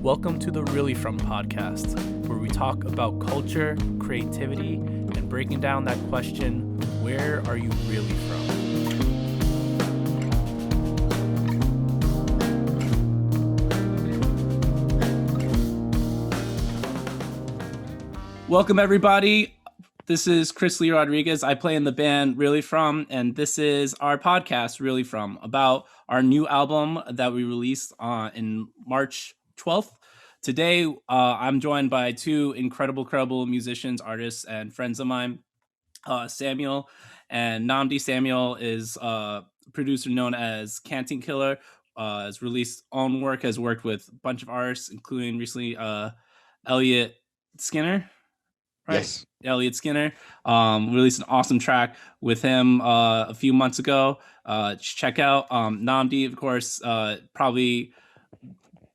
Welcome to the Really From podcast, where we talk about culture, creativity, and breaking down that question, where are you really from? Welcome, everybody. This is Chris Lee Rodriguez. I play in the band Really From, and this is our podcast, Really From, about our new album that we released in March 12th. Today, I'm joined by two incredible musicians, artists, and friends of mine, Samuel and Nnamdï. Samuel is a producer known as Canteen, Killa, has released own work, has worked with a bunch of artists, including recently Elliot Skinner. Right? Yes. Elliot Skinner released an awesome track with him a few months ago. Check out Nnamdï, of course, probably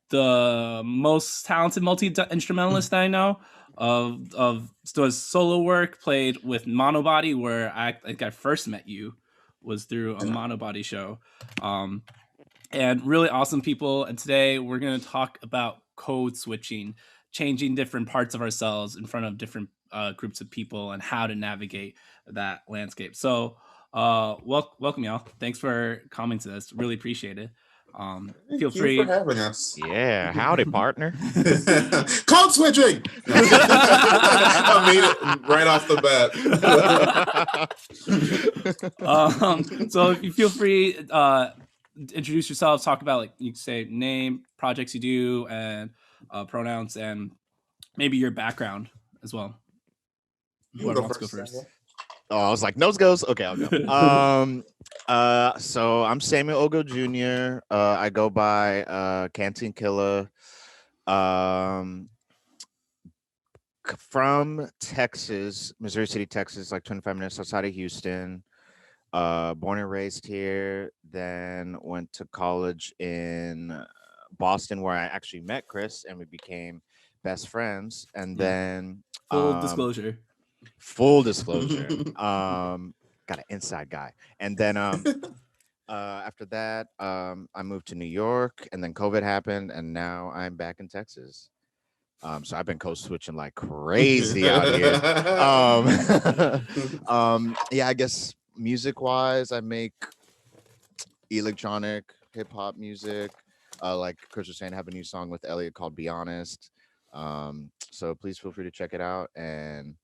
the most talented multi-instrumentalist that I know of does solo work, played with Monobody, where I think I first met you was through a Monobody show. And really awesome people. And today we're going to talk about code switching, changing different parts of ourselves in front of different groups of people and how to navigate that landscape. So welcome, y'all. Thanks for coming to this. Really appreciate it. Feel free for having us. Yeah, howdy, partner. Code switching. I mean it right off the bat. So if you feel free, introduce yourselves. Talk about, like, you can say name, projects you do, and pronouns, and maybe your background as well. Whoever wants to go first. Oh, I was like, nose goes. Okay, I'll go. So I'm Samuel Ogoe Jr. I go by Canteen, Killa. From Texas, Missouri City, Texas, like 25 minutes outside of Houston. Born and raised here. Then went to college in Boston, where I actually met Chris, and we became best friends. And then full disclosure. Got an inside guy. And then after that, I moved to New York, and then COVID happened, and now I'm back in Texas. So I've been code switching like crazy out here. Yeah, I guess music wise, I make electronic hip hop music. Like Chris was saying, I have a new song with Elliot called Be Honest. So please feel free to check it out. And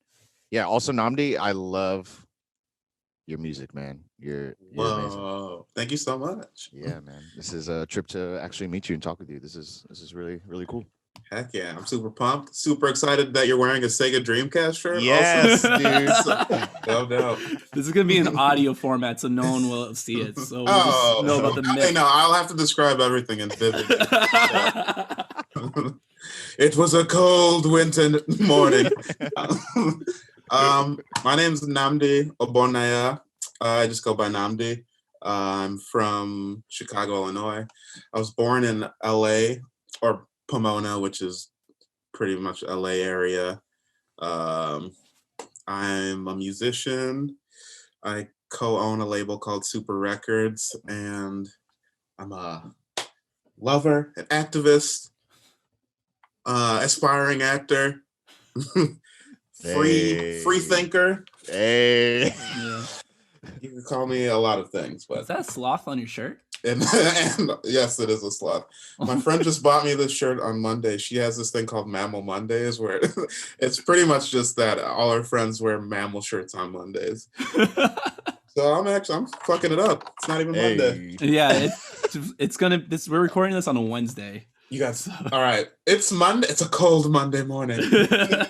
yeah, also Nnamdï, I love your music, man. You're amazing. Thank you so much. Yeah, man. This is a trip to actually meet you and talk with you. This is really, really cool. Heck yeah, I'm super pumped. Super excited that you're wearing a Sega Dreamcast shirt. Yes, dude. No. This is gonna be an audio format, so no one will see it. So we'll just know about the myth. No, I'll have to describe everything in vivid. It was a cold winter morning. My name's Nnamdï Ogbonnaya. I just go by Nnamdï. I'm from Chicago, Illinois. I was born in LA, or Pomona, which is pretty much LA area. I'm a musician. I co-own a label called Super Records, and I'm a lover, an activist, aspiring actor, free thinker. Hey. Yeah. You can call me a lot of things, but is that a sloth on your shirt? And yes, it is a sloth. My friend just bought me this shirt on Monday. She has this thing called Mammal Mondays, where it's pretty much just that all her friends wear mammal shirts on Mondays. So I'm fucking it up. It's not even Monday. Yeah, we're recording this on a Wednesday. You guys, all right. It's Monday. It's a cold Monday morning.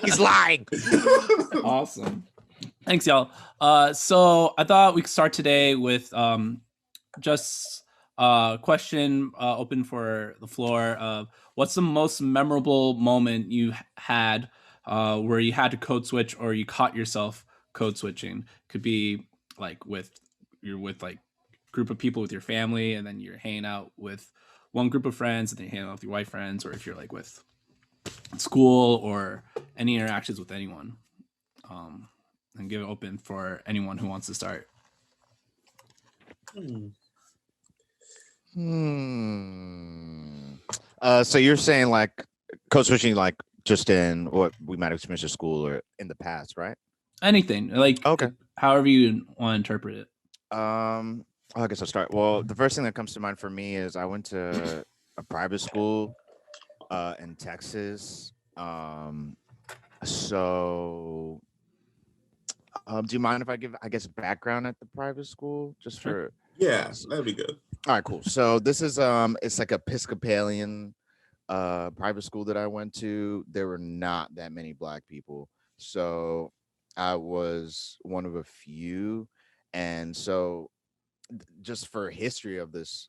He's lying. Awesome. Thanks, y'all. So I thought we could start today with just a question open for the floor. What's the most memorable moment you had where you had to code switch, or you caught yourself code switching? Could be like you're with like group of people with your family, and then you're hanging out with one group of friends, and then you're hanging out with your white friends, or if you're like with school or any interactions with anyone. And give it open for anyone who wants to start. So you're saying like code switching, like just in what we might have experienced at school or in the past, right? Anything like Okay. however you want to interpret it. I guess I'll start. Well, the first thing that comes to mind for me is I went to a private school in Texas. So do you mind if I give, I guess, background at the private school just Sure. for? Yeah, that'd be good. All right, cool. So this is it's like Episcopalian private school that I went to. There were not that many Black people, so I was one of a few. And so just for history of this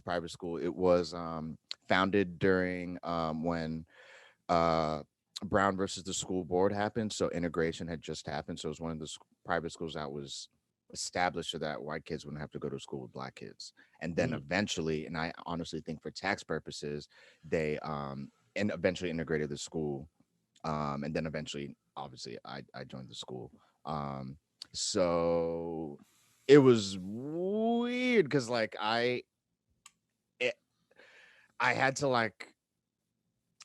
private school, it was founded during when Brown versus the school board happened. So integration had just happened. So it was one of the private schools that was established so that white kids wouldn't have to go to school with Black kids. And then eventually, and I honestly think for tax purposes, they and eventually integrated the school. And then eventually, obviously, I joined the school. So it was weird because like I had to like,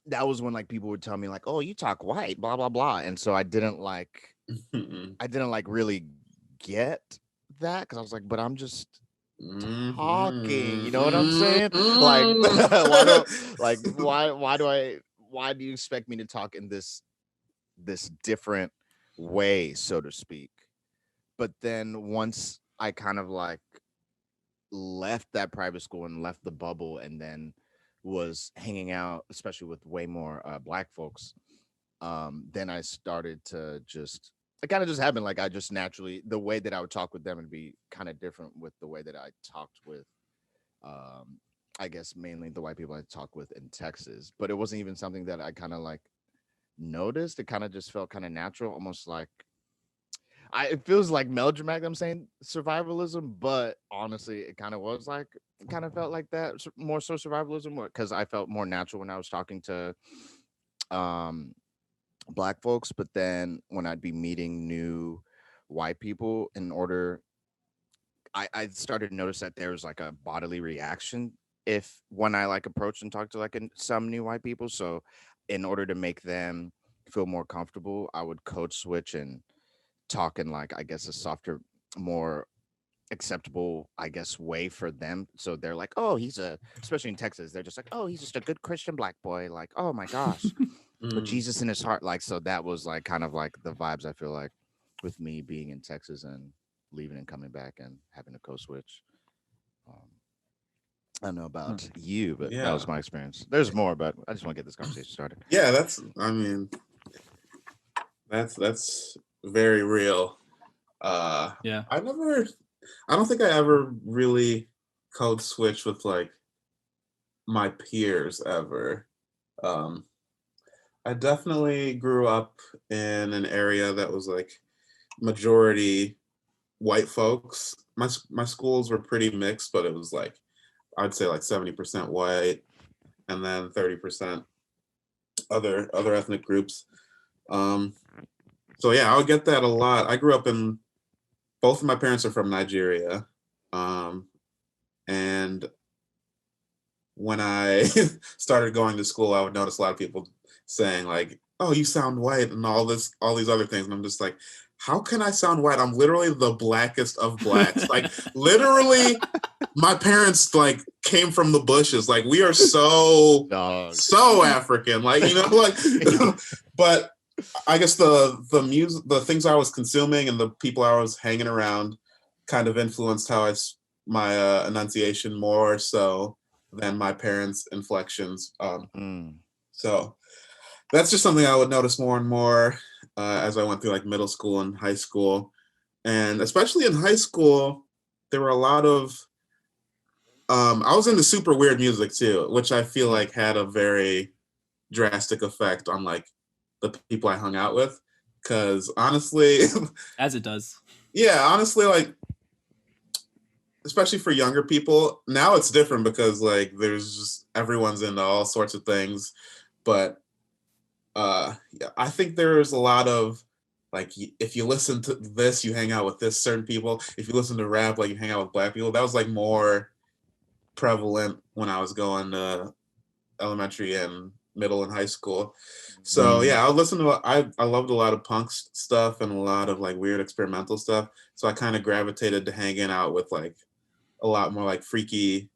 that was when like people would tell me like, oh, you talk white, blah blah blah. And so I didn't like really get that because I was like, but I'm just talking, you know what I'm saying? Like why do you expect me to talk in this different way, so to speak? But then once I kind of like left that private school and left the bubble and then was hanging out, especially with way more Black folks, then I started to just, it kind of just happened. Like I just naturally, the way that I would talk with them would be kind of different with the way that I talked with, I guess mainly the white people I talked with in Texas. But it wasn't even something that I kind of like noticed. It kind of just felt kind of natural, almost like, it feels like melodramatic. I'm saying survivalism, but honestly, it kind of was like, it kind of felt like that more so survivalism, because I felt more natural when I was talking to Black folks. But then when I'd be meeting new white people, I started to notice that there was like a bodily reaction if when I like approached and talked to like some new white people. So in order to make them feel more comfortable, I would code switch and talk in like, I guess, a softer, more acceptable, I guess, way for them. So they're like, oh, especially in Texas, they're just like, oh, he's just a good Christian Black boy. Like, oh my gosh, with Jesus in his heart. Like, so that was like kind of like the vibes I feel like with me being in Texas and leaving and coming back and having to code switch. I don't know about you, but that was my experience. There's more, but I just want to get this conversation started. Yeah, that's very real. Yeah. I don't think I ever really code switch with like my peers ever. I definitely grew up in an area that was like majority white folks. My schools were pretty mixed, but it was like, I'd say like 70% white and then 30% other ethnic groups. So yeah, I would get that a lot. I grew up in, both of my parents are from Nigeria. And when I started going to school, I would notice a lot of people saying like, oh, you sound white and all these other things. And I'm just like, how can I sound white? I'm literally the blackest of blacks. Like literally my parents like came from the bushes. Like we are so African, like, you know, like, but I guess the music, the things I was consuming and the people I was hanging around kind of influenced how my enunciation more so than my parents' inflections. So that's just something I would notice more and more as I went through like middle school and high school. And especially in high school, there were a lot of, I was into super weird music too, which I feel like had a very drastic effect on like the people I hung out with. Cause honestly, as it does. Yeah, honestly, like, especially for younger people, now it's different because like there's just, everyone's into all sorts of things. But yeah, I think there's a lot of like, if you listen to this, you hang out with this certain people. If you listen to rap, like you hang out with Black people. That was like more prevalent when I was going to elementary and middle and high school. So yeah, I loved a lot of punk stuff and a lot of like weird experimental stuff. So I kind of gravitated to hanging out with like a lot more like freaky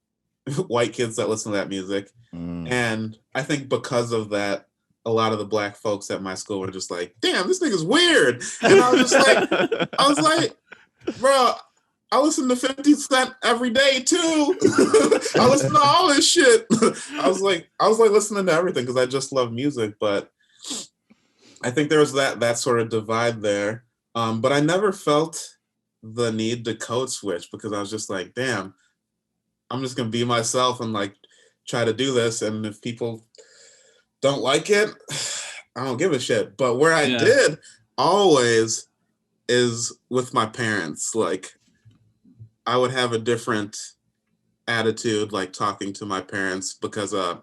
white kids that listen to that music. And I think because of that, a lot of the black folks at my school were just like, damn, this nigga's weird. And I was like, bro, I listen to 50 Cent every day too. I listen to all this shit. I was like listening to everything because I just love music. But I think there was that sort of divide there. But I never felt the need to code switch because I was just like, damn, I'm just gonna be myself and like try to do this. And if people don't like it, I don't give a shit. But where I did always is with my parents. Like I would have a different attitude, like talking to my parents because I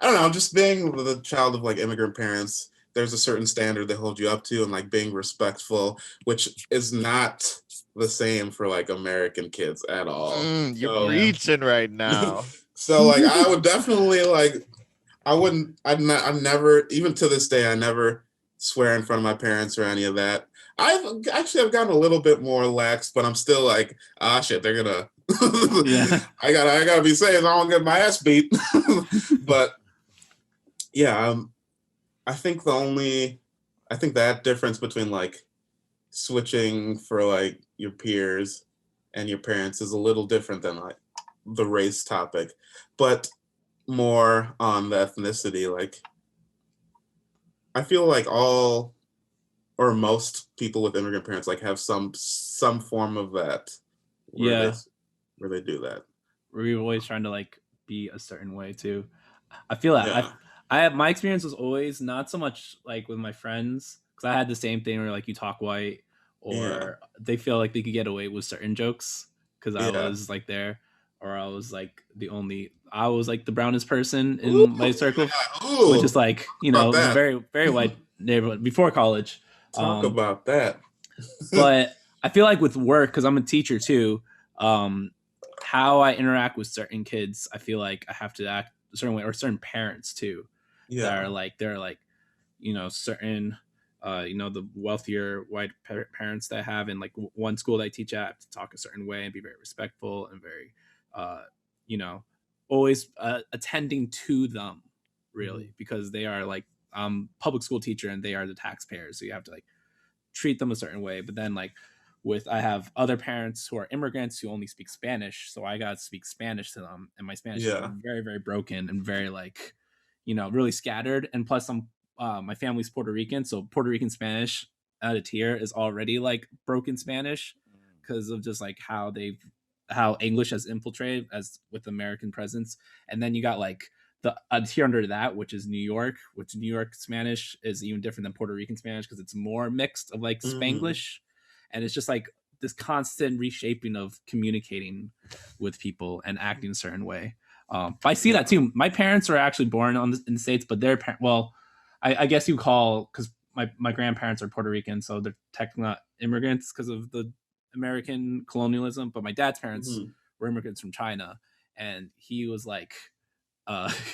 don't know, just being the child of like immigrant parents, there's a certain standard they hold you up to and like being respectful, which is not the same for like American kids at all. You're preaching right now. So like I would definitely like I've never, even to this day, I never swear in front of my parents or any of that. I've gotten a little bit more lax, but I'm still like, shit, they're gonna I gotta be safe. I don't get my ass beat. But yeah, I think that difference between like switching for like your peers and your parents is a little different than like the race topic, but more on the ethnicity. Like I feel like all or most people with immigrant parents like have some form of that where they do that. We're always trying to like be a certain way too. I feel that I have, my experience was always not so much like with my friends, because I had the same thing where like you talk white or they feel like they could get away with certain jokes because I was like there, or I was like I was like the brownest person in my circle, which is like, you know, very, very white neighborhood before college. Talk about that. But I feel like with work, because I'm a teacher too, how I interact with certain kids, I feel like I have to act a certain way, or certain parents too. That are like, they're like, you know, certain, you know, the wealthier white parents that I have in like one school that I teach at, I have to talk a certain way and be very respectful and very, you know, always attending to them, really, because they are like public school teacher and they are the taxpayers, so you have to like treat them a certain way. But then like I have other parents who are immigrants who only speak Spanish, so I gotta speak Spanish to them, and my Spanish is very, very broken and very like, you know, really scattered. And plus my family's Puerto Rican, so Puerto Rican Spanish at a tier is already like broken Spanish because of just like how English has infiltrated as with American presence. And then you got like the tier under that, which is New York, which New York Spanish is even different than Puerto Rican Spanish because it's more mixed of like Spanglish. And it's just like this constant reshaping of communicating with people and acting a certain way. But I see that too. My parents are actually born in the States, but their I guess you call, because my grandparents are Puerto Rican, so they're technically not immigrants because of the American colonialism. But my dad's parents were immigrants from China, and he was like,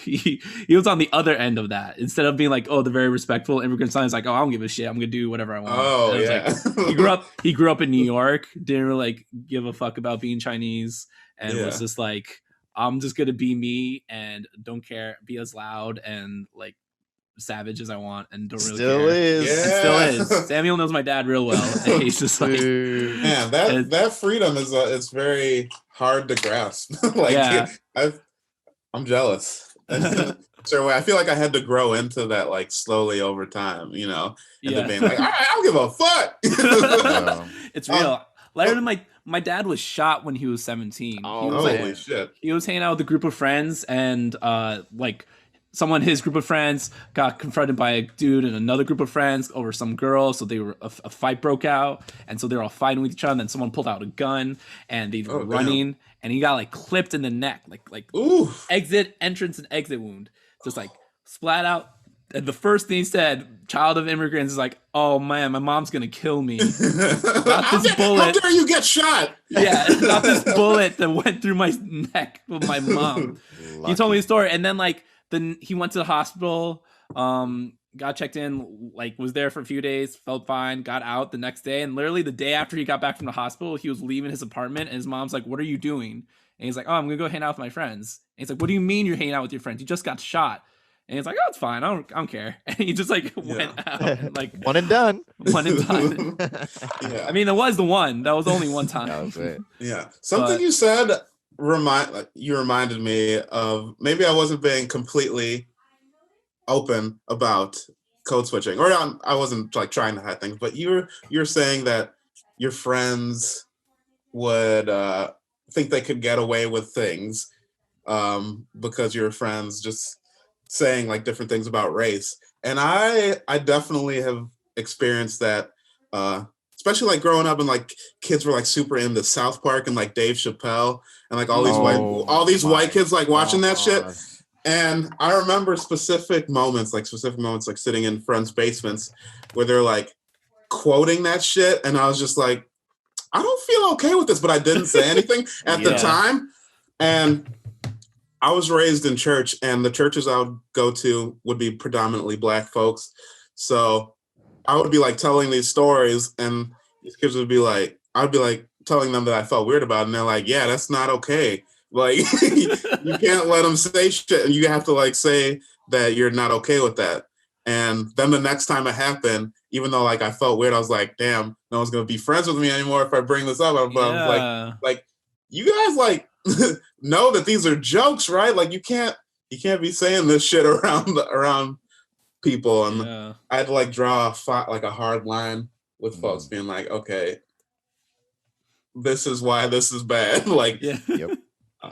he was on the other end of that. Instead of being like, oh, the very respectful immigrant son, is like, oh, I don't give a shit, I'm gonna do whatever I want. Oh yeah. Like, he grew up in New York, didn't really like give a fuck about being Chinese, and was just like, I'm just gonna be me and don't care, be as loud and like savage as I want, and don't really Still care. is. It still is. Samuel knows my dad real well. And he's just like, man, that freedom is it's very hard to grasp. Like I'm jealous. So I feel like I had to grow into that like slowly over time, you know, and being like, all right, I don't give a fuck. It's real. Later than my dad was shot when he was 17. Holy shit. He was hanging out with a group of friends, and like his group of friends got confronted by a dude and another group of friends over some girl. So they were a fight broke out, and so they were all fighting with each other. And then someone pulled out a gun, and they were running, and he got like clipped in the neck, like entrance and exit wound, just like splat out. And the first thing he said, child of immigrants, is like, oh man, my mom's gonna kill me. Not this bullet. How dare you get shot? Yeah, not this bullet that went through my neck with my mom. He told me the story, and then like then he went to the hospital, got checked in, like was there for a few days, felt fine, got out the next day, and literally the day after he got back from the hospital, he was leaving his apartment, and his mom's like, "What are you doing?" And he's like, "Oh, I'm gonna go hang out with my friends." And he's like, "What do you mean you're hanging out with your friends? You just got shot." And he's like, "Oh, it's fine. I don't care." And he just like went out and like one and done. one and done. Yeah. I mean, that was the one. That was only one time. That was it. Yeah. Something But- you said reminded me of, maybe I wasn't being completely open about code switching, or I wasn't like trying to hide things, but you're saying that your friends would think they could get away with things because your friends just saying like different things about race. And I definitely have experienced that, especially like growing up and like kids were like super into South Park and like Dave Chappelle and like all these white kids like watching that shit. And I remember specific moments like sitting in friends' basements where they're like quoting that shit. And I was just like, I don't feel okay with this, but I didn't say anything at the time. And I was raised in church, and the churches I would go to would be predominantly Black folks. So I would be like telling these stories, and these kids would be like, I'd be like telling them that I felt weird about it. And they're like, yeah, that's not okay. Like, you can't let them say shit, and you have to like say that you're not okay with that. And then the next time it happened, even though like I felt weird, I was like, damn, no one's gonna be friends with me anymore if I bring this up. But I was like, you guys like know that these are jokes, right? Like you can't be saying this shit around people. And I had to like draw a hard line with folks, being like, okay, this is why this is bad. Like,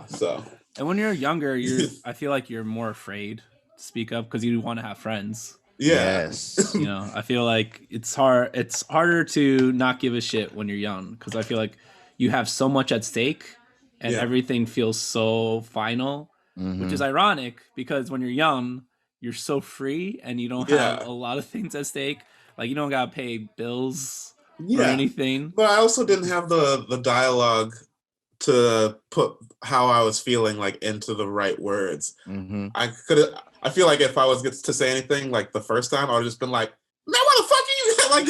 so. And when you're younger, I feel like you're more afraid to speak up because you want to have friends. Yes. You know, I feel like it's harder to not give a shit when you're young, because I feel like you have so much at stake and everything feels so final, which is ironic because when you're young, you're so free and you don't have a lot of things at stake. Like you don't gotta pay bills or anything. But I also didn't have the dialogue to put how I was feeling like into the right words. I feel like if I was to say anything like the first time, I would have just been like, man, what the fuck are you like?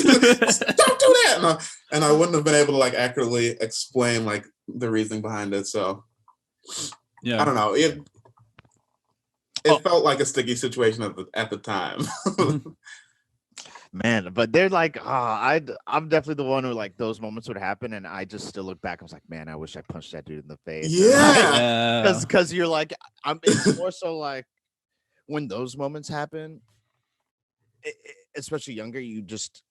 Don't do that. And I wouldn't have been able to like accurately explain like the reasoning behind it. So I don't know. It felt like a sticky situation at the time. Man, but they're like, I'm definitely the one who like those moments would happen, and I just still look back. I was like, man, I wish I punched that dude in the face. Yeah, because you're like, it's more so like when those moments happen, especially younger, you just,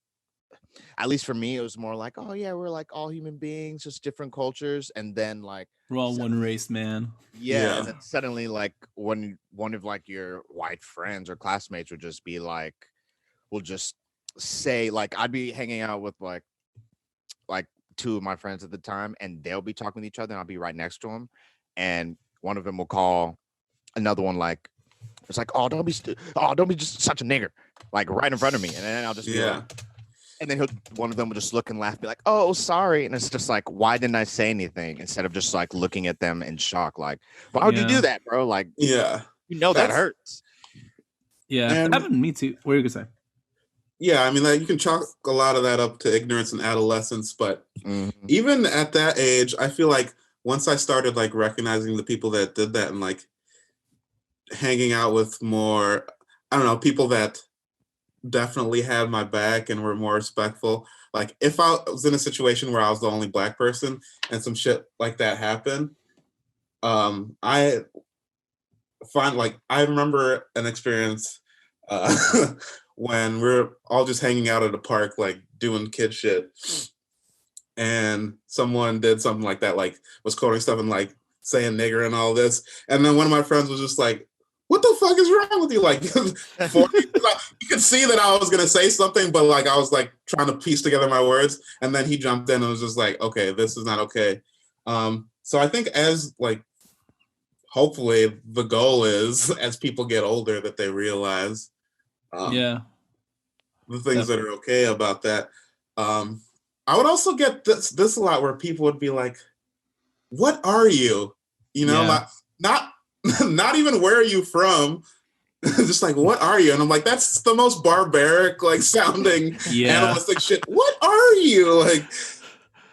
at least for me, it was more like, oh yeah, we're like all human beings, just different cultures, and then like we're all one race, man. Yeah, and then suddenly like when one of like your white friends or classmates would just be like, will just say like, I'd be hanging out with like two of my friends at the time, and they'll be talking with each other, and I'll be right next to them, and one of them will call another one like, it's like, oh, don't be just such a nigger, like right in front of me, and then I'll just be like, and then one of them will just look and laugh, be like, oh, sorry, and it's just like, why didn't I say anything? Instead of just like looking at them in shock, like, why would you do that, bro? Like, you know that hurts. Yeah, that happened to me too. What are you gonna say? Yeah, I mean, like, you can chalk a lot of that up to ignorance and adolescence, but even at that age, I feel like once I started like recognizing the people that did that and like hanging out with more, I don't know, people that definitely had my back and were more respectful. Like if I was in a situation where I was the only Black person and some shit like that happened, I remember an experience when we're all just hanging out at a park, like doing kid shit, and someone did something like that, like was quoting stuff and like saying nigger and all this, and then one of my friends was just like, what the fuck is wrong with you? Like, you could see that I was gonna say something, but like I was like trying to piece together my words, and then he jumped in and was just like, okay, this is not okay. So I think as like, hopefully the goal is as people get older that they realize the things that are okay about that. I would also get this a lot where people would be like, what are you? You know, not even where are you from, Just like, what are you? And I'm like, that's the most barbaric, like sounding animalistic shit. What are you? Like,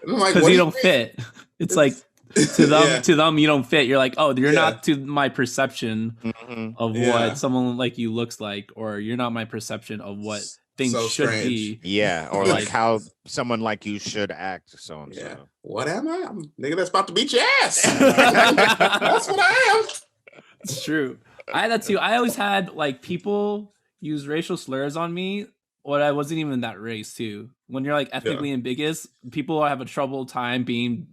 and I'm like, because what you do don't fit. It's like yeah. to them you don't fit. You're like, oh, you're Yeah. not to my perception of Yeah. what someone like you looks like, or you're not my perception of what things So should strange. be. Yeah, or like how someone like you should act. So and Yeah. so. What am I? I'm a nigga that's about to beat your ass. That's what I am. It's true. I had that too. I always had like people use racial slurs on me when I wasn't even that race too. When you're like ethnically ambiguous, people have a trouble time being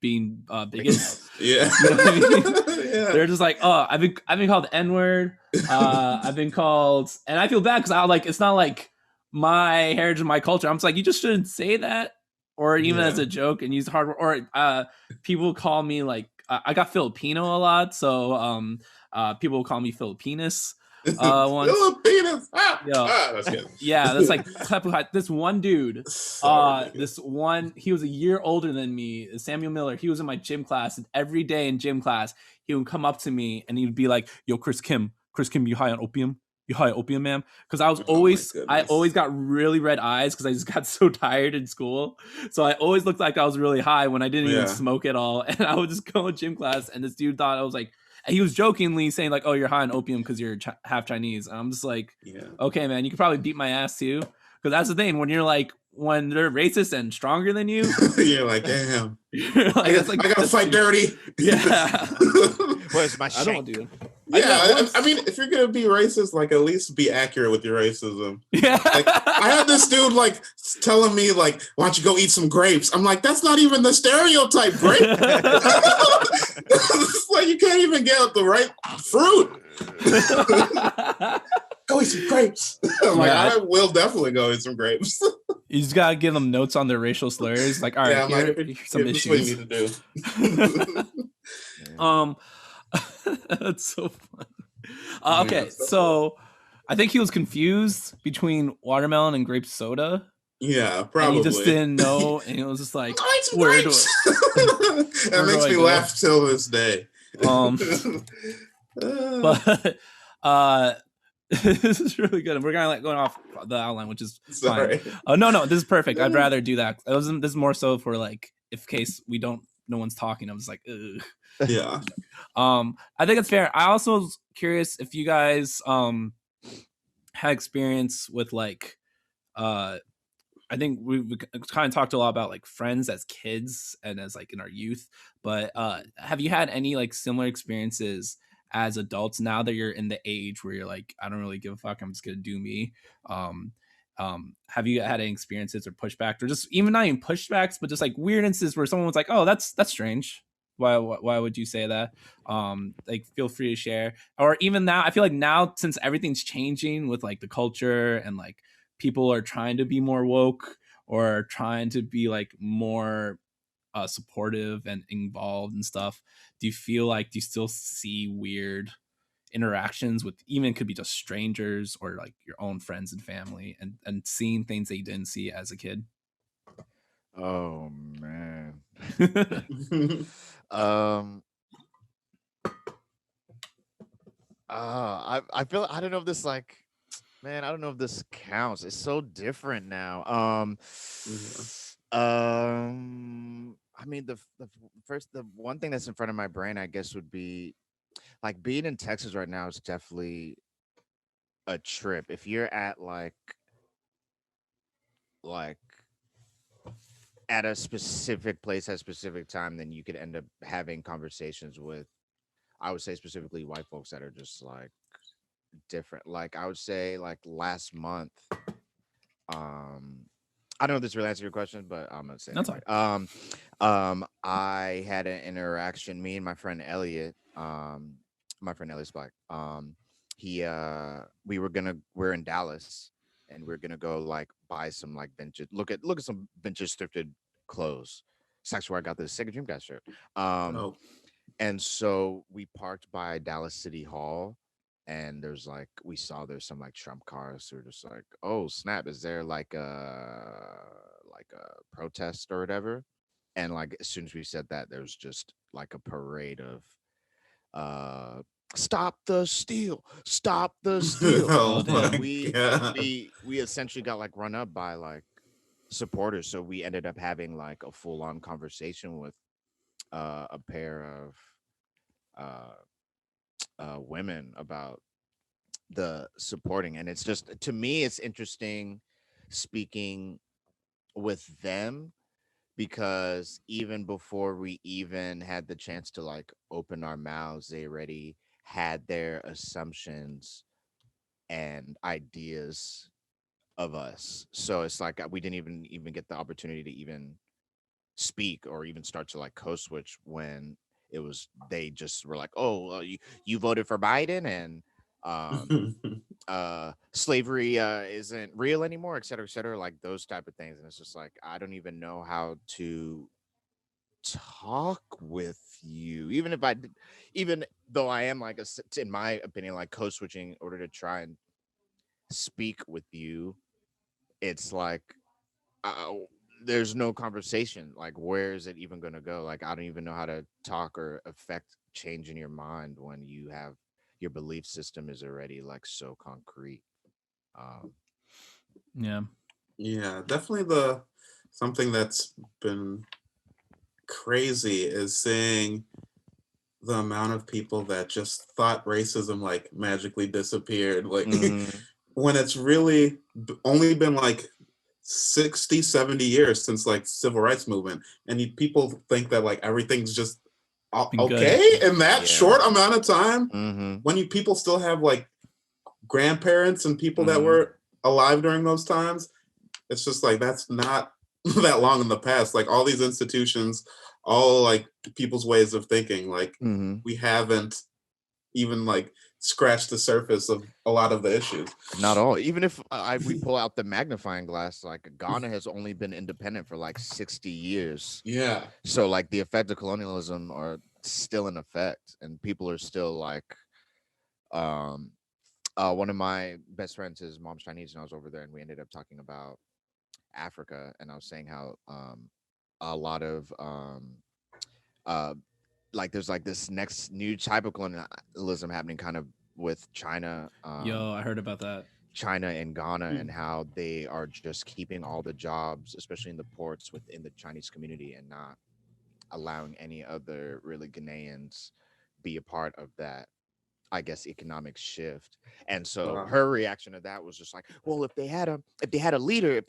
bigots. Yeah. You know what I mean? Yeah. They're just like, oh, I've been called the N-word. I've been called, and I feel bad because I like it's not like my heritage and my culture. I'm just like, you just shouldn't say that, or even as a joke and use hard word. Or people call me like I got Filipino a lot, so people call me Filipinas. Once. Filipinas. Yeah, that's good. yeah, that's like this one dude. Sorry, This one, he was a year older than me, Samuel Miller. He was in my gym class, and every day in gym class, he would come up to me and he'd be like, "Yo, Chris Kim, you high on opium? You high on opium, ma'am?" Because I always got really red eyes because I just got so tired in school. So I always looked like I was really high when I didn't even smoke at all. And I would just go in gym class, and this dude thought I was like. And he was jokingly saying like, "Oh, you're high on opium because you're half Chinese." And I'm just like, "Okay, man, you could probably beat my ass too." Because that's the thing when you're like when they're racist and stronger than you, you're like, damn. You're like, I gotta fight dirty. Yeah. Where's my I don't, shank? dude. Yeah, I mean, if you're gonna be racist, like at least be accurate with your racism. Yeah. Like, I had this dude like telling me like, "Why don't you go eat some grapes?" I'm like, "That's not even the stereotype grape." It's like you can't even get the right fruit. Go eat some grapes. I'm like, I will definitely go eat some grapes. You just gotta give them notes on their racial slurs. Like, all right, here's some issues. What you need to do. That's so fun. Okay, so I think he was confused between watermelon and grape soda. Yeah, probably. And he just didn't know, and he was just like, "Where do that makes me laugh till this day. But this is really good. We're kind of like going off the outline, which is fine. Oh no, this is perfect. I'd rather do that. This is more so for like if case no one's talking. I'm just like, ugh. Yeah. I think it's fair. I also was curious if you guys had experience with like I think we kind of talked a lot about like friends as kids and as like in our youth, but have you had any like similar experiences as adults now that you're in the age where you're like, I don't really give a fuck, I'm just gonna do me? Have you had any experiences or pushback, or just even not even pushbacks, but just like weird instances where someone was like, oh, that's strange. Why would you say that? Like feel free to share. Or even now, I feel like now since everything's changing with like the culture and like people are trying to be more woke or trying to be like more supportive and involved and stuff, do you still see weird interactions with even could be just strangers or like your own friends and family and seeing things that you didn't see as a kid? Oh man. I feel I don't know if this like man, I don't know if this counts. It's so different now. I mean the one thing that's in front of my brain, I guess, would be like being in Texas right now is definitely a trip. If you're at like at a specific place at a specific time, then you could end up having conversations with, I would say specifically white folks that are just like different. Like I would say like last month, I don't know if this really answers your question, but I'm gonna say that's anyway. I had an interaction, me and my friend Elliot, my friend Elliot's black. We're in Dallas and we're gonna go like buy some like vintage, look at some vintage thrifted clothes. It's actually where I got this Sega Dreamcast shirt. And so we parked by Dallas City Hall, and there's some like Trump cars. So we're just like, oh snap, is there like a protest or whatever? And like as soon as we said that, there was just like a parade of stop the steal, stop the steal. Oh damn. my we God. we essentially got like run up by like supporters, so we ended up having like a full-on conversation with a pair of women about the supporting. And it's just, to me, it's interesting speaking with them, because even before we even had the chance to like open our mouths, they already had their assumptions and ideas of us. So it's like we didn't even get the opportunity to even speak or even start to like code switch when it was, they just were like, oh, you voted for Biden, and um slavery isn't real anymore, et cetera, like those type of things. And it's just like, I don't even know how to talk with you, even if even though I am like in my opinion, like code switching in order to try and speak with you. It's like, uh, there's no conversation. Like, where is it even going to go? Like, I don't even know how to talk or affect change in your mind when you have your belief system is already like so concrete. Um, Yeah. Yeah, definitely something that's been crazy is seeing the amount of people that just thought racism like magically disappeared. Like mhm. when it's really only been like 60, 70 years since like civil rights movement, and people think that like everything's just Been good. okay in that Yeah. short amount of time. Mhm. When people still have like grandparents and people that Mhm. were alive during those times, it's just like that's not that long in the past. Like all these institutions, all like people's ways of thinking, like Mhm. we haven't even like scratched the surface of a lot of the issues. Not all. Even if we pull out the magnifying glass, like Ghana has only been independent for like 60 years. Yeah. So like the effect of colonialism are still in effect, and people are still like, um one of my best friends, his mom's Chinese, and I was over there and we ended up talking about Africa, and I was saying how a lot of uh like there's like this next new type of colonialism happening kind of with China, Yo, I heard about that. China and Ghana, Hmm. and how they are just keeping all the jobs, especially in the ports within the Chinese community, and not allowing any other really Ghanaians be a part of that, I guess, economic shift. And so Wow. her reaction to that was just like, well, if they had a leader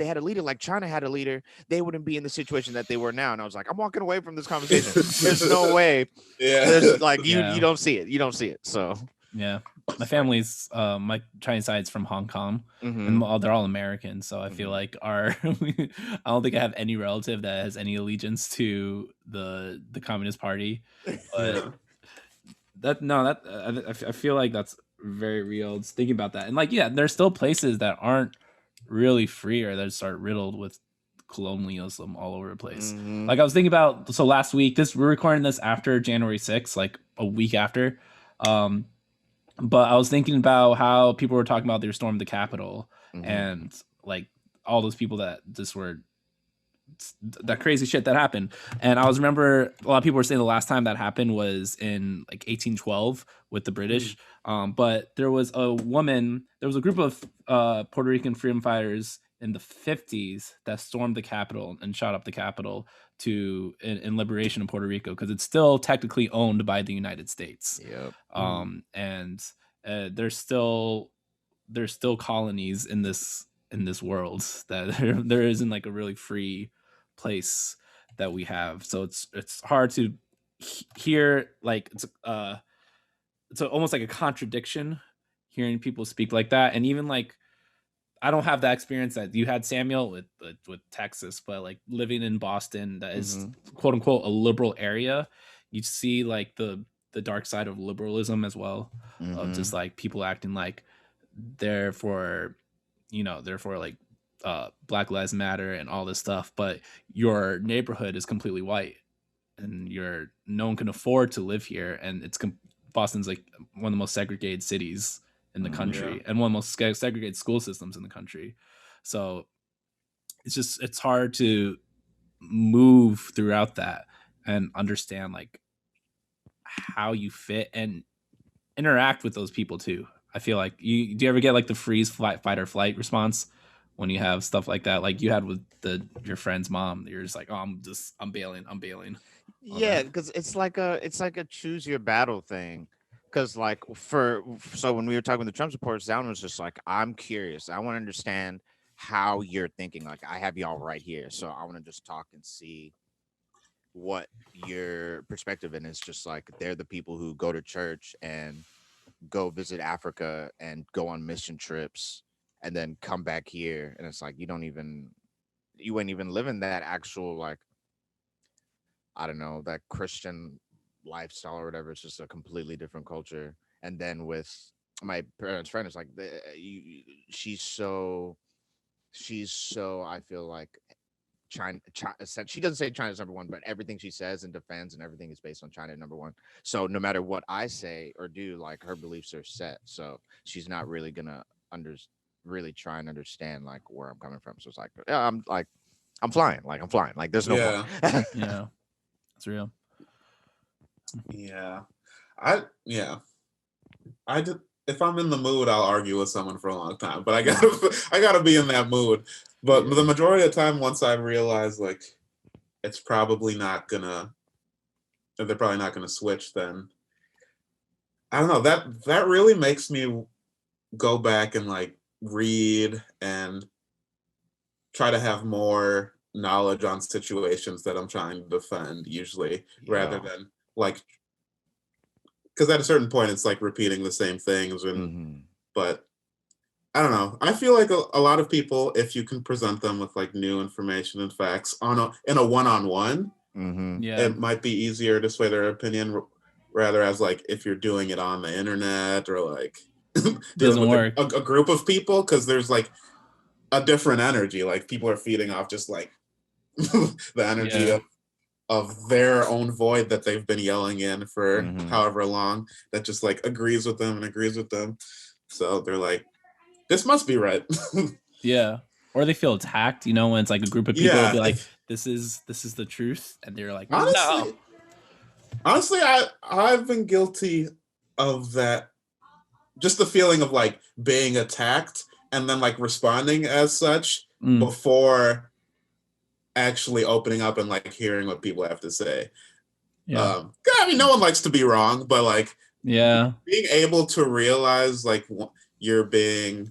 like China had a leader, they wouldn't be in the situation that they were now. And I was like, I'm walking away from this conversation. There's no way. Yeah. There's like you Yeah. don't see it. You don't see it. So Yeah. My like, family's my Chinese side's from Hong Kong, mhm, and they're all American. So I feel mhm. like I don't think I have any relative that has any allegiance to the Communist Party. But Yeah. I feel like that's very real. Just thinking about that, and like, yeah, there's still places that aren't really free or that start riddled with colonialism all over the place. Mhm. Like I was thinking about, so last week, we're recording this after January 6th, like a week after. But I was thinking about how people were talking about they stormed the Capitol, Mhm. and like all those people that just were that crazy shit that happened. And I was remember a lot of people were saying the last time that happened was in like 1812 with the British. But there was a group of Puerto Rican freedom fighters in the 50s that stormed the Capitol and shot up the Capitol in liberation of Puerto Rico, because it's still technically owned by the United States. Yep. And there's still colonies in this world that there isn't like a really free place that we have. So it's hard to hear, like it's almost like a contradiction hearing people speak like that. And even like, I don't have that experience that you had, Samuel, with Texas, but like living in Boston, that is quote unquote a liberal area, you see like the dark side of liberalism as well, of just like people acting like they're for like Black Lives Matter and all this stuff, but your neighborhood is completely white, and no one can afford to live here, and Boston's like one of the most segregated cities in the country, Yeah. and one of the most segregated school systems in the country. So it's hard to move throughout that and understand like how you fit. And interact with those people too. I feel like do you ever get like the freeze, fight or flight response when you have stuff like that, like you had with your friend's mom? You're just like, oh, I'm bailing. Yeah, because it's like a choose your battle thing. Because like so when we were talking with the Trump supporters, Down was just like, I'm curious. I want to understand how you're thinking. Like I have y'all right here, so I want to just talk and see what your perspective. And it's just like they're the people who go to church and go visit Africa and go on mission trips and then come back here, and it's like you ain't even living that actual, like, I don't know, that Christian lifestyle or whatever. It's just a completely different culture. And then with my parents' friend, it's like she's so I feel like China, she doesn't say China's number one, but everything she says and defends and everything is based on China number one. So no matter what I say or do, like her beliefs are set. So she's not really gonna really try and understand like where I'm coming from. So it's like, yeah, I'm flying. Like there's no point. Yeah, it's real. Yeah. I did. If I'm in the mood, I'll argue with someone for a long time. But I gotta be in that mood. But the majority of the time, once I realize like it's probably not gonna, they're probably not gonna switch, then I don't know. That really makes me go back and like read and try to have more knowledge on situations that I'm trying to defend, usually, rather than like, because at a certain point it's like repeating the same things. And but I don't know, I feel like a lot of people, if you can present them with like new information and facts in a one-on-one, it might be easier to sway their opinion, rather as like if you're doing it on the internet or like dealing with a group of people, because there's like a different energy. Like people are feeding off just like the energy of their own void that they've been yelling in for however long, that just like agrees with them. So they're like, this must be right. Yeah. Or they feel attacked, when it's like a group of people will be like, this is the truth, and they're like, no. Honestly, I've been guilty of that. Just the feeling of like being attacked and then like responding as such before actually opening up and like hearing what people have to say. I mean, no one likes to be wrong, but like being able to realize like you're being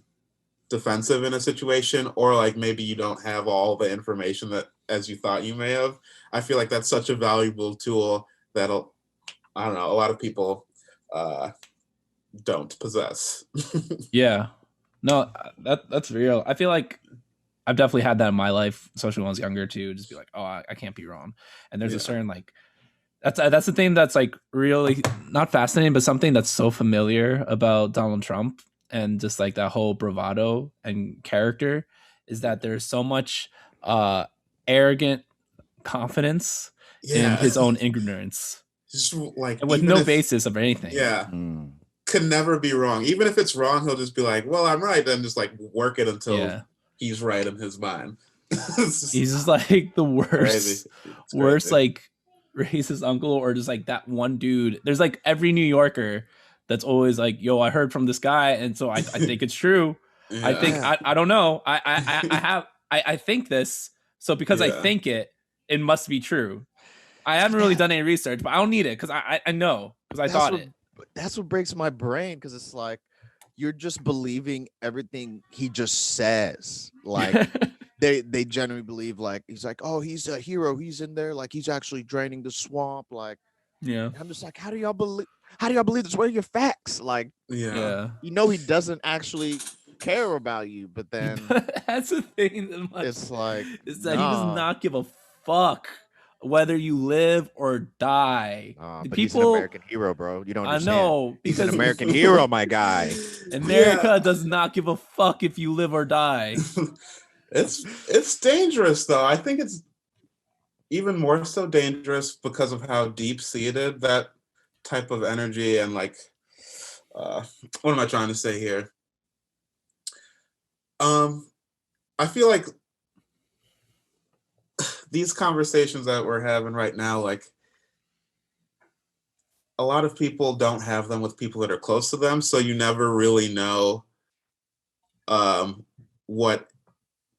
defensive in a situation, or like maybe you don't have all the information that as you thought you may have. I feel like that's such a valuable tool that I don't know, a lot of people don't possess. Yeah. No, that's real. I feel like I've definitely had that in my life, especially when I was younger too. Just be like, oh, I can't be wrong. And there's a certain like, that's the thing that's like really not fascinating, but something that's so familiar about Donald Trump and just like that whole bravado and character is that there's so much arrogant confidence in his own ignorance, just like, and with no basis of anything. Could never be wrong. Even if it's wrong, he'll just be like, well, I'm right, then just like work it until he's right in his mind. He's just like the worst like racist uncle, or just like that one dude. There's like every New Yorker that's always like, yo, I heard from this guy, and so I think it's true. I think I don't know. I think this, so because I think it must be true. I haven't really done any research, but I don't need it because I know, because I thought it. That's what breaks my brain, because it's like you're just believing everything he just says. Like they genuinely believe, like he's like, oh, he's a hero, he's in there, like he's actually draining the swamp. Like, I'm just like, how do y'all believe this? What are your facts? Like, he doesn't actually care about you, but then that's the thing it's like, is that he does not give a fuck whether you live or die. But he's an American hero, bro. You don't understand. I know, he's an American hero, my guy. America does not give a fuck if you live or die. It's dangerous, though. I think it's even more so dangerous because of how deep-seated that type of energy and like, what am I trying to say here? I feel like these conversations that we're having right now, like a lot of people don't have them with people that are close to them, so you never really know what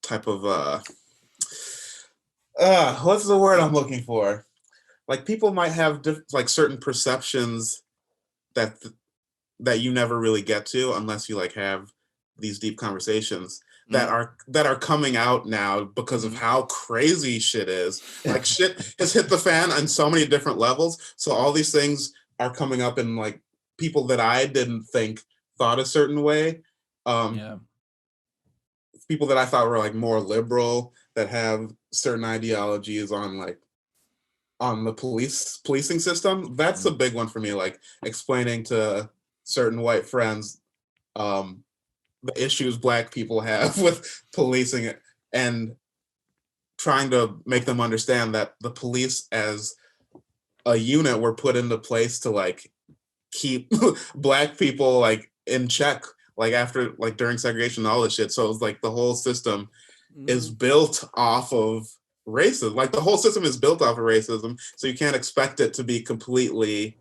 type of what's the word I'm looking for? Like people might have like certain perceptions that you never really get to unless you like have these deep conversations that are coming out now because of how crazy shit is. Like shit has hit the fan on so many different levels. So all these things are coming up in like people that I didn't think thought a certain way. People that I thought were like more liberal that have certain ideologies on like on the policing system. That's a big one for me. Like explaining to certain white friends the issues Black people have with policing it and trying to make them understand that the police as a unit were put into place to like keep Black people like in check, like after like during segregation and all this shit. So it's like the whole system is built off of racism. Like the whole system is built off of racism, so you can't expect it to be completely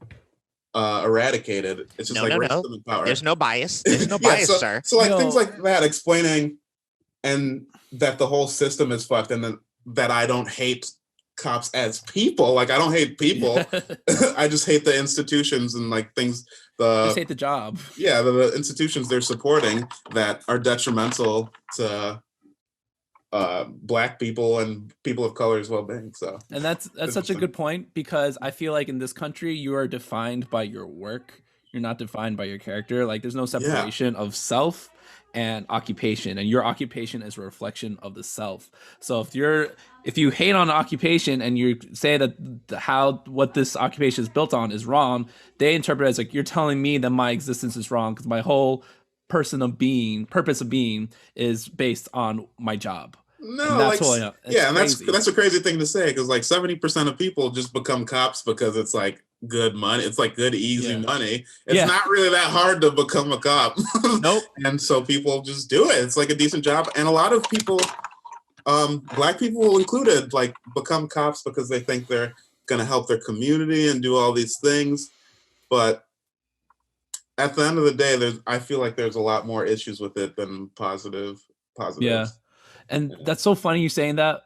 eradicated. It's just racism and power. There's no bias. There's no bias, sir. So like things like that, explaining and that the whole system is fucked, and that I don't hate cops as people. Like I don't hate people. I just hate the institutions and like things. Just hate the job. Yeah, the institutions they're supporting that are detrimental to Black people and people of color's well-being. So, and that's such a good point, because I feel like in this country you are defined by your work. You're not defined by your character. Like there's no separation of self and occupation, and your occupation is a reflection of the self. So if you hate on occupation and you say that what this occupation is built on is wrong, they interpret it as like you're telling me that my existence is wrong because my whole purpose of being is based on my job. No, and that's and that's a crazy thing to say, because like 70% of people just become cops because it's like good money. It's like good, easy money. It's not really that hard to become a cop. Nope. And so people just do it. It's like a decent job. And a lot of people, Black people included, like become cops because they think they're going to help their community and do all these things. But at the end of the day, I feel like there's a lot more issues with it than positives. Yeah. And that's so funny you saying that,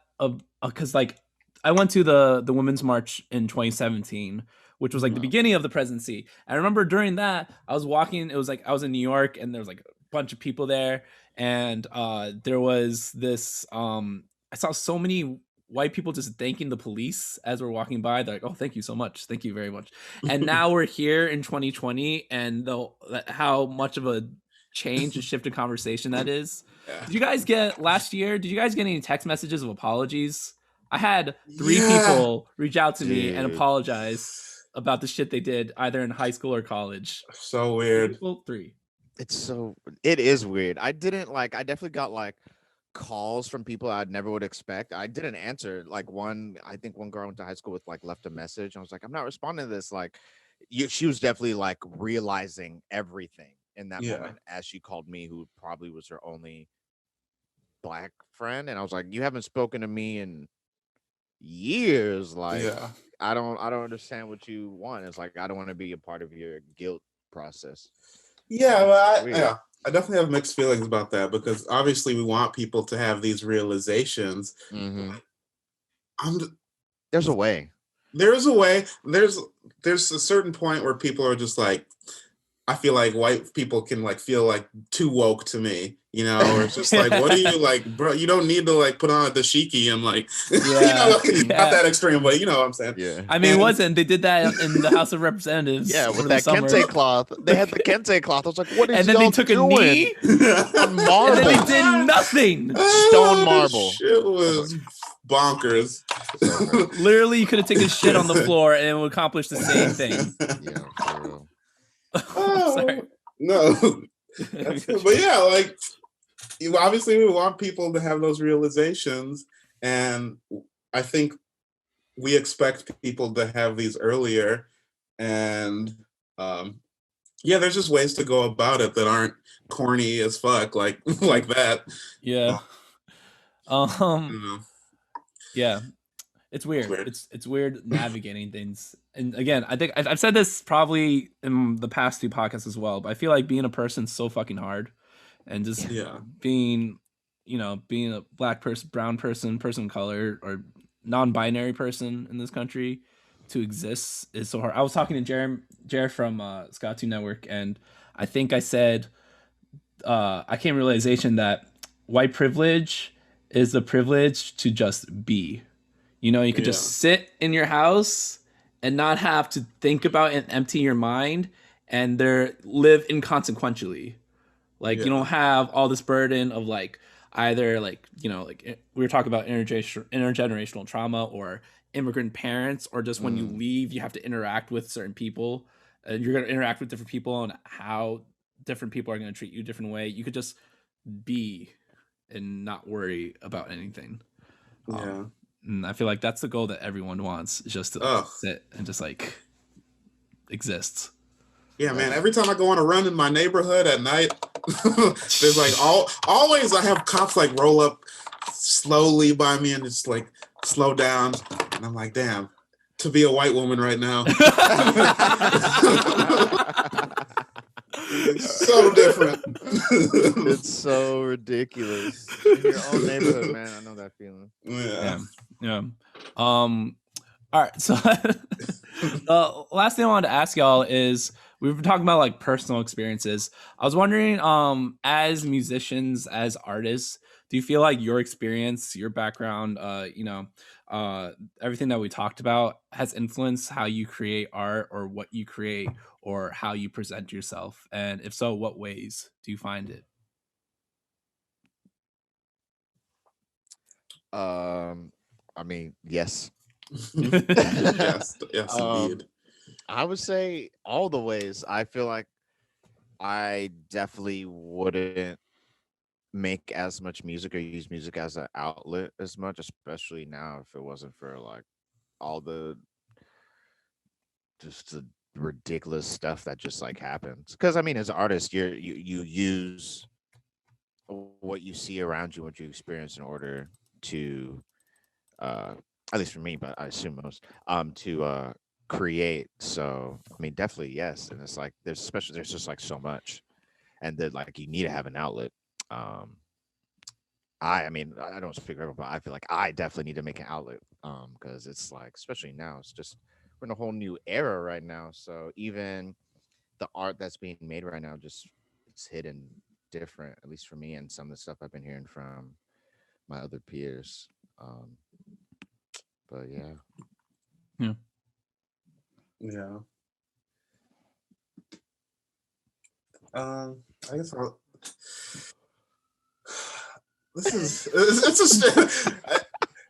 because like I went to the Women's March in 2017, which was like the beginning of the presidency. I remember during that I was walking. It was like I was in New York, and there was like a bunch of people there, and there was this. I saw so many white people just thanking the police as we're walking by. They're like, "Oh, thank you so much, thank you very much." And now we're here in 2020, and how much of a change, a shift in conversation that is. Did you guys get any text messages of apologies? I had 3 people reach out to me and apologize about the shit they did either in high school or college. So weird. 3. It is weird. I definitely got like calls from people I never would expect. I didn't answer. Like I think one girl I went to high school with like left a message. I was like, I'm not responding to this. Like she was definitely like realizing everything in that moment as she called me, who probably was her only Black friend. And I was like, you haven't spoken to me in years. Like I don't understand what you want. It's like I don't want to be a part of your guilt process. I definitely have mixed feelings about that, because obviously we want people to have these realizations. There's a way. There's a way. There's a certain point where people are just like, I feel like white people can like feel like too woke to me, you know, or it's just like, what are you like, bro? You don't need to like put on a dashiki and like, not that extreme, but you know what I'm saying? Yeah. I mean, it wasn't. They did that in the House of Representatives. Yeah, with that kente cloth. They had the kente cloth. I was like, what is? And then they took a knee on marble. And then they did nothing. Stone marble. Shit was bonkers. Literally, you could have taken a shit on the floor and it would accomplish the same thing. Yeah, for real. Sorry. No. But yeah, like obviously we want people to have those realizations, and I think we expect people to have these earlier, and there's just ways to go about it that aren't corny as fuck, like that. Yeah. Yeah. It's weird. weird. It's weird navigating things. And again, I think I've said this probably in the past 2 podcasts as well, but I feel like being a person's so fucking hard, and just Yeah. being, being a black person, brown person, person of color, or non-binary person in this country to exist is so hard. I was talking to Jared from Scout 2 Network, and I think I said I came to realization that white privilege is the privilege to just be. You could just sit in your house and not have to think about and empty your mind, and live inconsequentially. Like you don't have all this burden of like either like like we were talking about intergenerational trauma or immigrant parents, or just when you leave you have to interact with certain people. You're going to interact with different people, and how different people are going to treat you a different way. You could just be and not worry about anything. Yeah. And I feel like that's the goal that everyone wants, is just to sit and just like exist. Yeah, man. Every time I go on a run in my neighborhood at night, there's like always I have cops like roll up slowly by me and just like slow down, and I'm like, damn, to be a white woman right now. It's so different. It's so ridiculous. In your own neighborhood, man. I know that feeling. Yeah. All right. So the last thing I wanted to ask y'all is, we've been talking about like personal experiences. I was wondering, as musicians, as artists, do you feel like your experience, your background, everything that we talked about has influenced how you create art, or what you create, or how you present yourself? And if so, what ways do you find it? I mean, yes. yes, indeed. I would say all the ways. I feel like I definitely wouldn't make as much music or use music as an outlet as much, especially now, if it wasn't for like all the ridiculous stuff that just like happens. Because I mean, as an artist, you use what you see around you, what you experience, in order to at least for me, but I assume most to create. So I mean, definitely yes. And it's like there's just like so much, and that like you need to have an outlet. I mean, I don't speak for everyone, but I feel like I definitely need to make an outlet, because it's like, especially now, it's just, we're in a whole new era right now. So even the art that's being made right now, just it's hidden different, at least for me, and some of the stuff I've been hearing from my other peers. But yeah. Yeah. I guess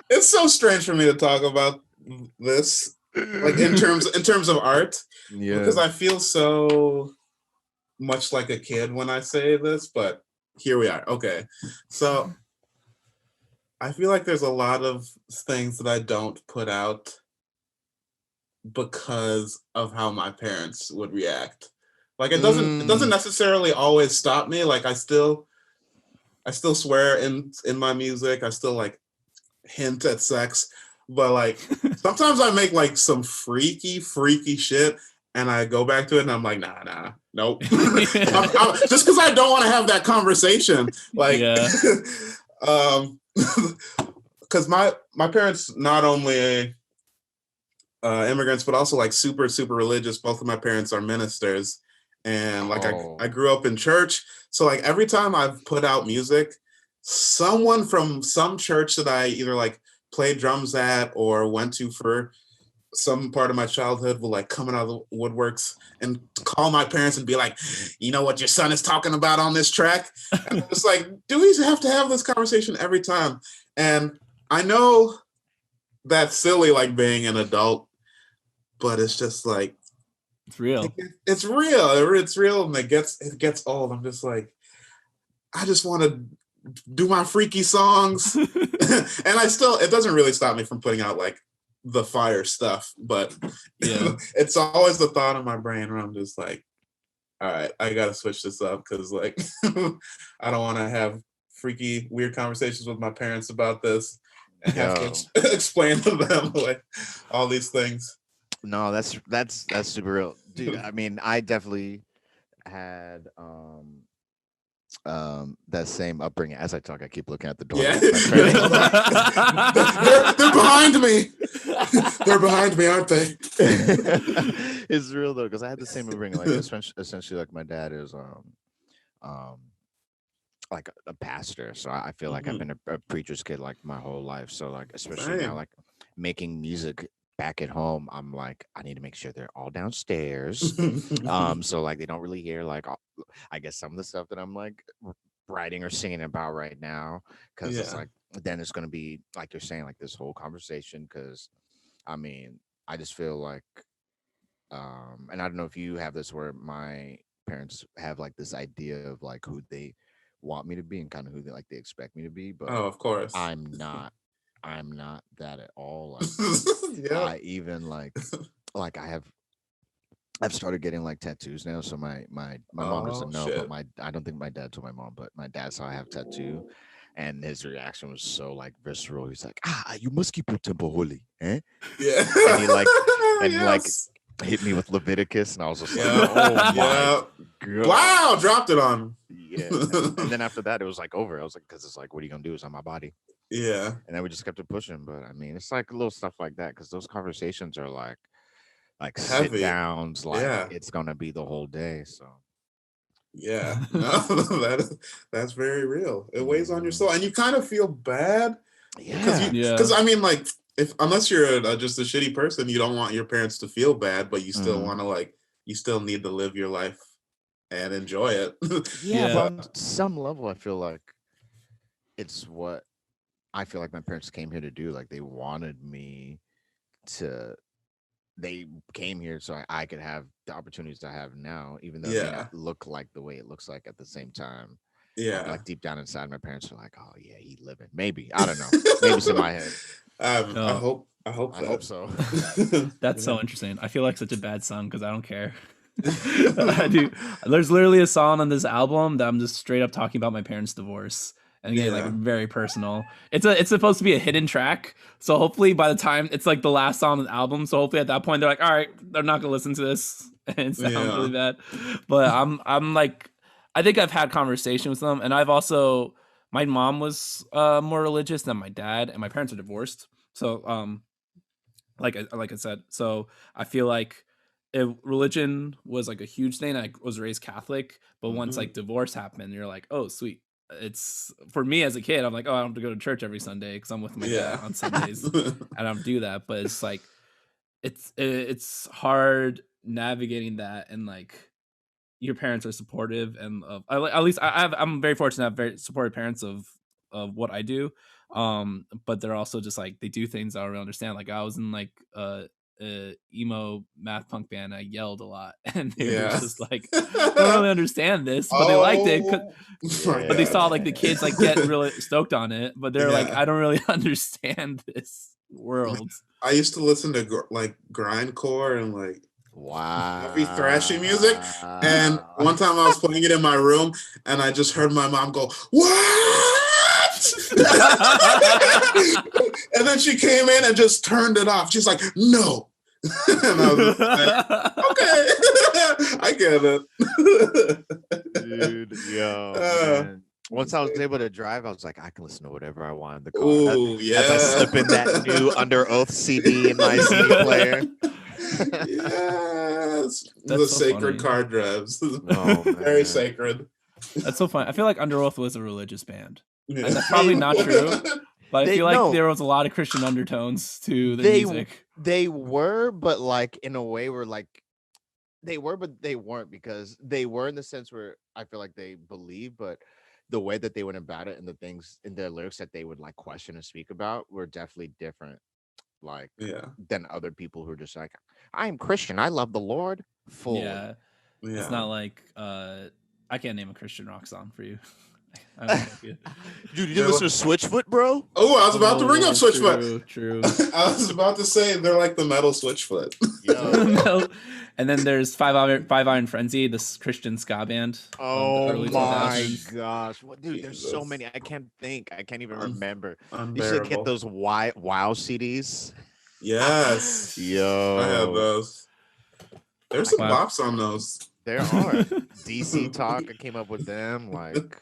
it's so strange for me to talk about this, like in terms of art, because I feel so much like a kid when I say this, but here we are. Okay, so I feel like there's a lot of things that I don't put out because of how my parents would react. Like it doesn't necessarily always stop me. Like I still swear in my music. I still like hint at sex, but like sometimes I make like some freaky shit, and I go back to it and I'm like, nah, nope. Just because I don't want to have that conversation, like, because my parents not only immigrants, but also like super religious. Both of my parents are ministers, and like I grew up in church, so like every time I've put out music, someone from some church that I either like played drums at or went to for some part of my childhood will like come out of the woodworks and call my parents and be like, you know what your son is talking about on this track? And I'm just like, do we have to have this conversation every time? And I know that's silly, like being an adult, but it's just like, it's real. It's real, and it gets old. I'm just like, I just want to do my freaky songs. And it doesn't really stop me from putting out like the fire stuff, but it's always the thought in my brain where I'm just like, all right, I gotta switch this up, because like I don't want to have freaky weird conversations with my parents about this, and have to explain to them like all these things. No, that's super real, dude. I mean, I definitely had that same upbringing. As I talk, I keep looking at the door. Yeah. Like, they're behind me. They're behind me, aren't they? It's real though, because I had the same upbringing. Like essentially, like my dad is like a pastor, so I feel like I've been a preacher's kid like my whole life. So like, especially now, like making music back at home, I'm like, I need to make sure they're all downstairs. So like they don't really hear like I guess some of the stuff that I'm like writing or singing about right now, because it's like then it's gonna be like you're saying, like this whole conversation. Because I mean, I just feel like and I don't know if you have this, where my parents have like this idea of like who they want me to be and kind of who they expect me to be, but of course, I'm not that at all. Like, I even like I've started getting like tattoos now. So my mom doesn't know, but I don't think my dad told my mom, but my dad saw I have tattoo, and his reaction was so like visceral. He's like, you must keep your temple holy, eh? Yeah. And he like like hit me with Leviticus, and I was just like, oh my God. Wow, dropped it on him. Yeah. And then after that, it was like over. I was like, because it's like, what are you gonna do? It's on my body. Yeah. And then we just kept it pushing. But I mean, it's like little stuff like that, because those conversations are like heavy. Sit downs, like it's gonna be the whole day. So yeah, no, that's very real. It weighs on your soul, and you kind of feel bad. Because I mean, like, unless you're just a shitty person, you don't want your parents to feel bad, but you still want to you still need to live your life and enjoy it. But on some level, I feel like it's what I feel like my parents came here to do. Like they wanted me to. They came here so I could have the opportunities I have now, even though it may not look like the way it looks like at the same time. Like deep down inside, my parents are like, "Oh yeah, he living." Maybe, I don't know. Maybe it's in my head. I hope so. That's so interesting. I feel like such a bad son because I don't care. I do. There's literally a song on this album that I'm just straight up talking about my parents' divorce. And again, like very personal. It's supposed to be a hidden track. So hopefully by the time it's like the last song on the album, so hopefully at that point they're like, all right, they're not gonna listen to this. And it sounds really bad. But I'm like, I think I've had conversations with them, and I've also, my mom was more religious than my dad, and my parents are divorced. So like I said, so I feel like religion was like a huge thing. I was raised Catholic, but once like divorce happened, you're like, oh sweet. It's for me as a kid, I'm like, oh, I don't have to go to church every Sunday because I'm with my dad on Sundays. I don't do that, but it's like it's hard navigating that, and like your parents are supportive, and at least I'm very fortunate to have very supportive parents of what I do, but they're also just like they do things I don't really understand. Like I was in like emo math punk band, I yelled a lot, and they were just like, I don't really understand this, but they liked it, but they saw like the kids like get really stoked on it, but they're like, I don't really understand this world. I used to listen to like grindcore and like heavy thrashy music, and one time I was playing it in my room and I just heard my mom go, what? And then she came in and just turned it off. She's like, no. And I was like, okay. I get it. Dude, man. Once I was able to drive, I was like, I can listen to whatever I want in the car. As I slip in that new Under Oath CD in my CD player. Yes. That's the so sacred funny. car drives. Oh, very sacred. That's so funny. I feel like Under Oath was a religious band. And that's probably not true, but I feel like there was a lot of Christian undertones to their music. They were, but like in a way where like they were, but they weren't, because they were in the sense where I feel like they believe, but the way that they went about it and the things in their lyrics that they would like question and speak about were definitely different. Like than other people who are just like, I am Christian, I love the Lord. Full. Yeah. It's not like I can't name a Christian rock song for you. I don't know you. Dude, you didn't listen to Switchfoot, bro? Oh, I was about to bring up Switchfoot. True. I was about to say they're like the metal Switchfoot. Yo. And then there's Five Iron Frenzy, this Christian ska band. Oh early my 2000s. gosh. What, dude, there's so Jesus. many. I can't think. I can't even remember. You should Unbearable. get those WoW CDs. Yes. Yo. I have those. There's some Wow. bops on those. There are. DC Talk. I came up with them. Like,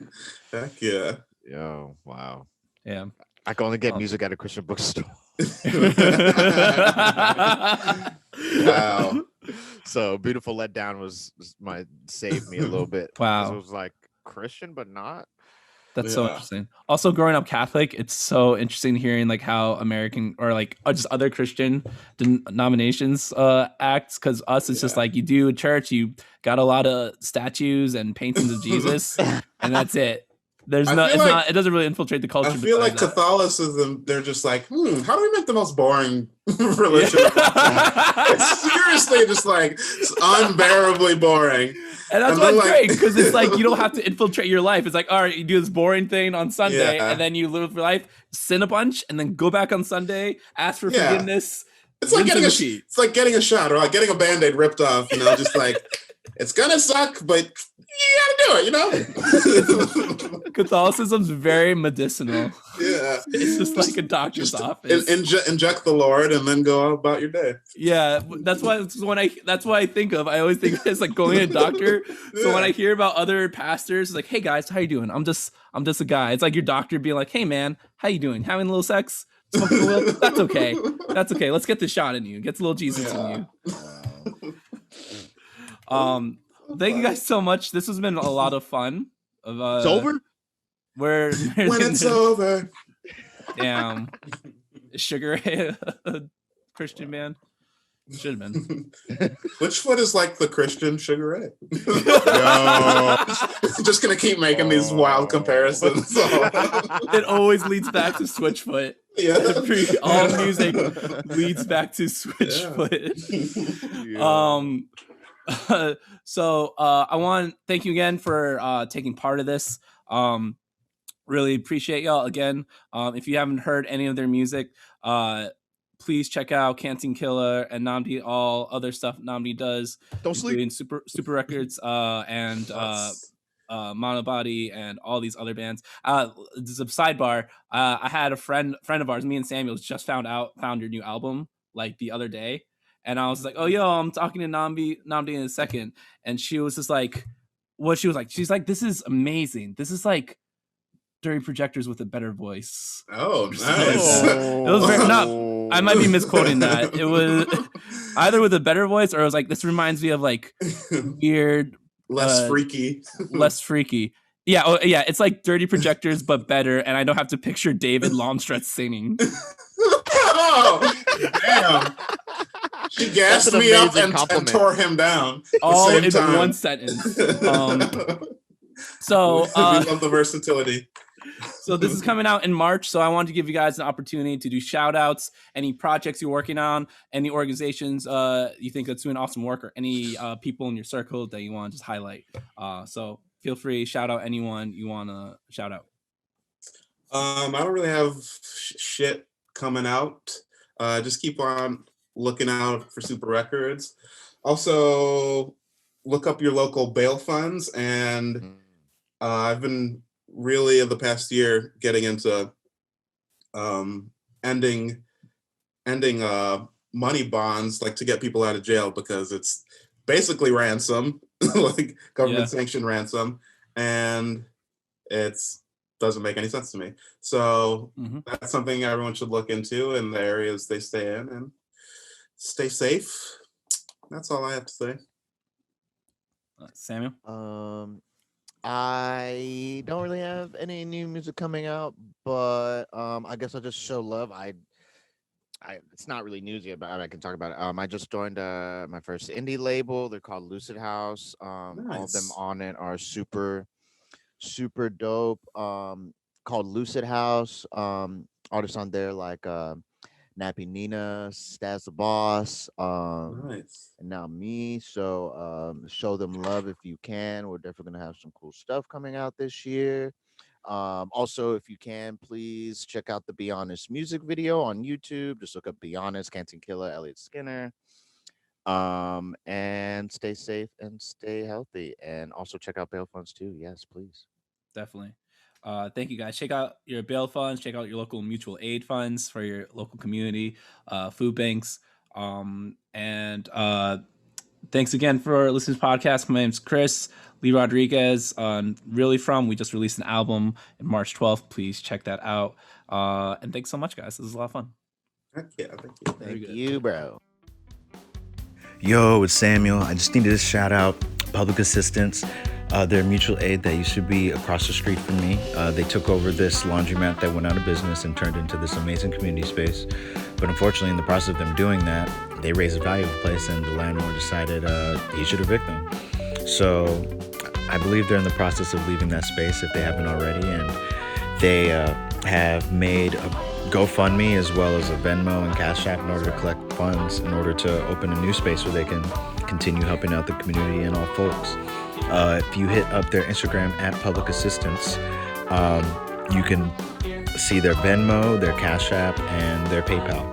Heck yeah. yo, wow. Yeah. I can only get music at a Christian bookstore. Wow. So Beautiful Letdown was my saved me a little bit. Wow. 'Cause it was like Christian, but not. That's so Yeah. interesting. Also, growing up Catholic, it's so interesting hearing like how American or like just other Christian denominations acts. Because us, it's just Yeah. like you do a church, you got a lot of statues and paintings of Jesus, and that's it. There's I no, feel it's like- not. It doesn't really infiltrate the culture. I feel like besides that. Catholicism, they're just like, how do we make the most boring religion? It's seriously just like it's unbearably boring. And that's And why then, it's like- great, because it's like you don't have to infiltrate your life. It's like, all right, you do this boring thing on Sunday, Yeah. and then you live your life, sin a bunch, and then go back on Sunday, ask for Yeah. forgiveness. It's like rinse getting and a repeat. it's like getting a shot or like getting a band-aid ripped off, just like it's gonna suck, but you gotta do it, Catholicism's very medicinal. Yeah. It's just like a doctor's Just office. inject the Lord and then go about your day. Yeah, that's why I think of. I always think it's like going to a doctor. So when Yeah. I hear about other pastors, it's like, hey guys, how you doing? I'm just a guy. It's like your doctor being like, hey man, how you doing? Having a little sex? Smoking a little? That's okay. That's okay. Let's get the shot in you. Get a little Jesus in you. Thank you guys so much. This has been a lot of fun. It's over? When it's over. Damn. Sugar Ray, a Christian band? Should have been. Switchfoot is like the Christian Sugar Ray. Yo. Just gonna keep making these wild comparisons. It always leads back to Switchfoot. Yeah. All music leads back to Switchfoot. So I want to thank you again for taking part of this. Really appreciate y'all again. If you haven't heard any of their music, please check out Canteen, Killa, and Nnamdï. All other stuff Nnamdï does, Don't sleep. including Super Records and Monobody and all these other bands. Just a sidebar. I had a friend of ours, me and Samuel, just found your new album like the other day, and I was like, "Oh, yo, I'm talking to Nnamdï in a second," and she was just like, "What?" She was like, "This is amazing. This is like Dirty Projectors with a better voice." Oh, It nice. was very not. I might be misquoting that. It was either with a better voice or it was like, this reminds me of like weird, Less freaky. less freaky. Yeah, yeah. It's like Dirty Projectors but better, and I don't have to picture David Lomstretz singing. Oh, damn. She gassed That's an me up amazing and compliment. tore him down. at the All same in time. one sentence. So we love the versatility. So this is coming out in March. So I wanted to give you guys an opportunity to do shout outs, any projects you're working on, any organizations you think that's doing awesome work, or any people in your circle that you want to just highlight. So feel free, shout out anyone you want to shout out. I don't really have shit coming out. Just keep on looking out for Super Records. Also, look up your local bail funds. And I've been really, in the past year, getting into ending money bonds, like to get people out of jail, because it's basically ransom, like government sanctioned ransom, and it's doesn't make any sense to me. So that's something everyone should look into in the areas they stay in, and stay safe. That's all I have to say. Samuel? I don't really have any new music coming out, but I guess I'll just show love. I it's not really news yet, but I can talk about it. I just joined my first indie label. They're called Lucid House. All of them on it are super dope. Called Lucid House. Artists on there like Nappy Nina, Stas the Boss, and now me. So show them love if you can. We're definitely gonna have some cool stuff coming out this year. Also, if you can, please check out the Be Honest music video on YouTube. Just look up Be Honest, Canteen, Killa, Elliot Skinner. And stay safe and stay healthy. And also check out bail funds too. Yes, please. Definitely. Thank you, guys. Check out your bail funds. Check out your local mutual aid funds for your local community, food banks. And thanks again for listening to the podcast. My name's Chris Lee Rodriguez on Really From. We just released an album on March 12th. Please check that out. And thanks so much, guys. This was a lot of fun. Heck yeah, thank you. Thank you, bro. Yo, it's Samuel. I just needed to shout out Public Assistance. They're mutual aid that used to be across the street from me. They took over this laundromat that went out of business and turned into this amazing community space. But unfortunately, in the process of them doing that, they raised the value of the place and the landlord decided he should evict them. So I believe they're in the process of leaving that space if they haven't already. And they have made a GoFundMe as well as a Venmo and Cash App in order to collect funds in order to open a new space where they can continue helping out the community and all folks. If you hit up their Instagram at Public Assistance, you can see their Venmo, their Cash App, and their PayPal.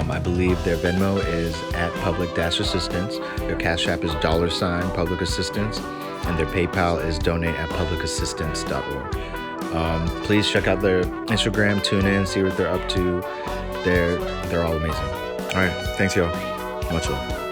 I believe their Venmo is at Public-Assistance. Their Cash App is $Public Assistance, and their PayPal is donate@publicassistance.org. Please check out their Instagram, tune in, see what they're up to. They're all amazing. All right, thanks y'all. Much love.